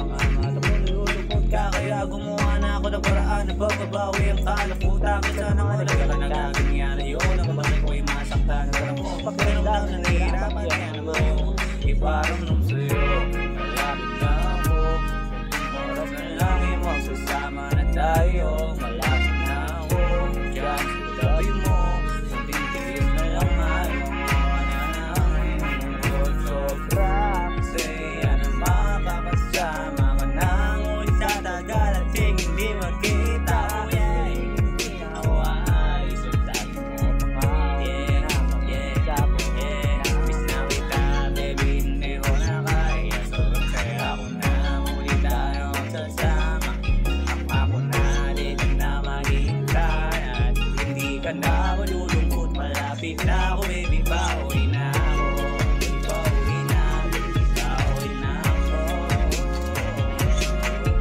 mga mata mo nilulupot ka. Kaya gumawa na ako ng paraan na pagbabawi ang kalaputan. Kaya sana nga talaga ka nagaganyan na yun. Ang kapatid ko'y masaktan. Pero mo pakiramdam na nahihirapan. Kaya naman yung iparamdam sa'yo. Malapit na ako. Oras na lang yung magsasama na tayo. Malapit na ako. Diyan sa tabi mo. Kunting tiis na lang ayaw. Mawa na namin. Sobra kasi yan ang makakasama ka na. Ngunit sa tagal at hindi magkita. Na malulungkot, malapit na ako, baby, pauwi na ako. Pauwi na, baby, pauwi na ako.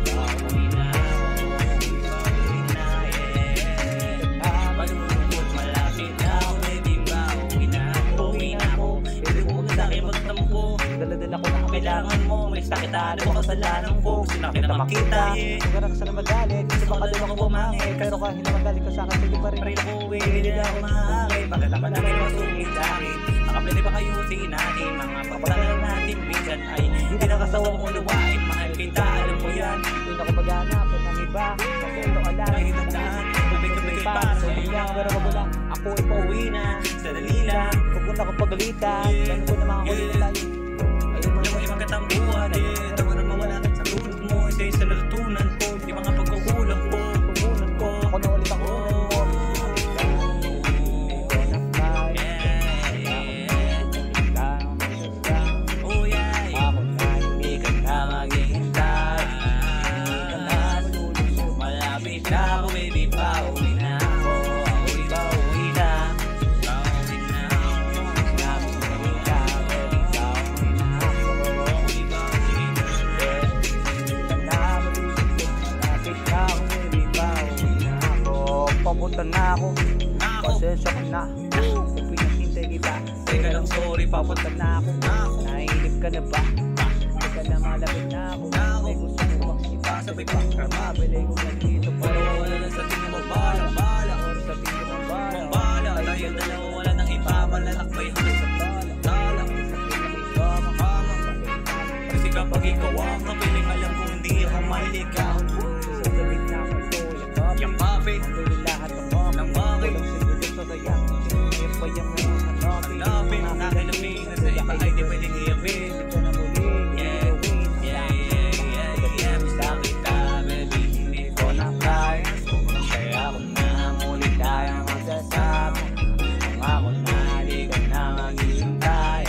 Pauwi na ako, pauwi na, yeah. Malulungkot, malapit na ako, baby, pauwi na. Pauwi na ako, hindi mo sa'kin magtampo. Dala-dala ko na kailangan mo, may sakit ano ba kasalanan ko? Sinaki na makita, yeah. Huwag ka na magalit, kasi baka doon ako bumangit. Pero kahit na magalit ka sa'kin, sige pa rin ako hindi na ako maaari. Pagkalaman namin masungit sa'kin. Makapwede ba kayo natin? Mga pagpapalalan natin minsan ay hindi nakasawang uluwain. Mahal kita, alam mo yan. Doon ako pag-aanapan ng iba. Kasi ito ka lang, may hitandaan. Tubig-tubig pa sa ilang. Pero wag mo lang, ako ay pauwi na. Sadali lang. Huwag mo na ako pagalitan. Ganun ko na mga kulit tayo. Alam mo ibang katambuhan. Tawa na mawala sa tulog mo. Isa-isa sa natutunan ko. Yung mga pagkukulang ko. Ako na ulit ang unan mo. Ako, baby, pauwi na ako. Pauwi na. Pauwi na ako. Pauwi na, baby, pauwi na ako. Pauwi na. Malapit na ako, baby, pauwi na ako. Papunta na ako. Pasensya ko na. Kung pinahintay kita. Teka lang, sorry, Papunta na ako. Nainip ka na ba? Hindi ka na malapit na ako. May gusto mo bang sabay pa mabili ko na dito. Pero wala na sa tingin mo bala. Sa tingin mo bala. Tayo dalawa wala nang iba. Malalakbay hanggang sa tala. Kasi kapag ikaw ang kapiling, alam kong hindi ako maligaw. Sa sabit na ako ito. Yung papi Gawin lahat ng mga ng bagay. walang siguro sa sayang. Ngayon pa yung Hanapin ang aking lamin na sa iba ay di pwedeng iapin. Hindi ko na muli. Basta kita, baby, hindi ko na kaya. Kaya ako na muli tayo magsasama. Kung ako na di ka na maghihintay.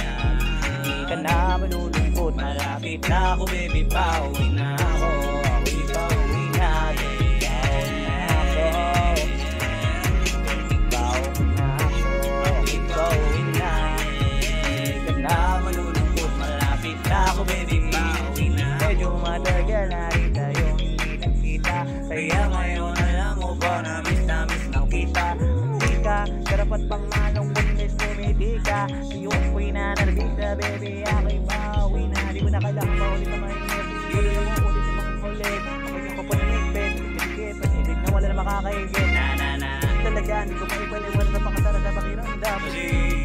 Hindi ka na malulungkot. Malapit na ako, baby, pauwi na ako. Pauwi na, pauwi na ako. Pauwi na ako. Pauwi na. Hindi ka na malulungkot. Malapit na ako, baby, pauwi na. Medyo matagal na rin tayong hindi nagkita. Kaya ngayon alam mo ba na miss lang kita. Hindi ka karapat pang manong bumilis tumiti ka. Yung uwi na narbita, baby, ako'y pauwi na. Di mo na kailangan paulit na mainit. Ulit mo ulit yung makukulit. Kapag yung kapananigpit, pinigit, panibig na wala na makakaigit. Na Talaga, hindi ko maipaliw, wala na pakasara na pakiramdam. Kasi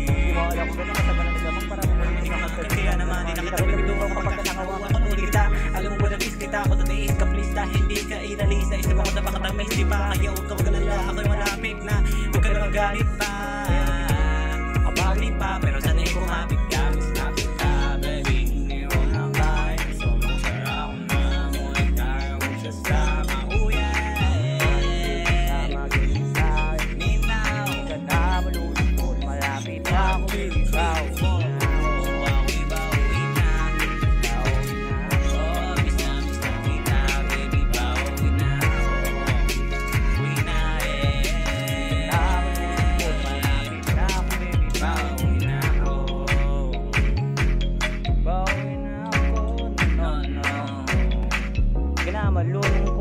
Di mo alam kung gano'n kasama na naglamang para hindi ka magkakaya naman. Di nakatawid ito kapag nakahawakan ko ulit kita. Alam mo ba na miss kita ako tatiis ka please. Hindi ka inalisa. Isip ako na pakatamis. Di ba kaya huwag ka magalala. Ako'y malapit na. Huwag ka na magalit pa. Kabali pa. Pero sana ay kumapit ka. Miss na kita, baby. Hindi mo na kaya. So masara ako na. Ngunit tayo magsasama. Oh yeah. Malapit na ako, baby, pauwi na ako. Malulungkot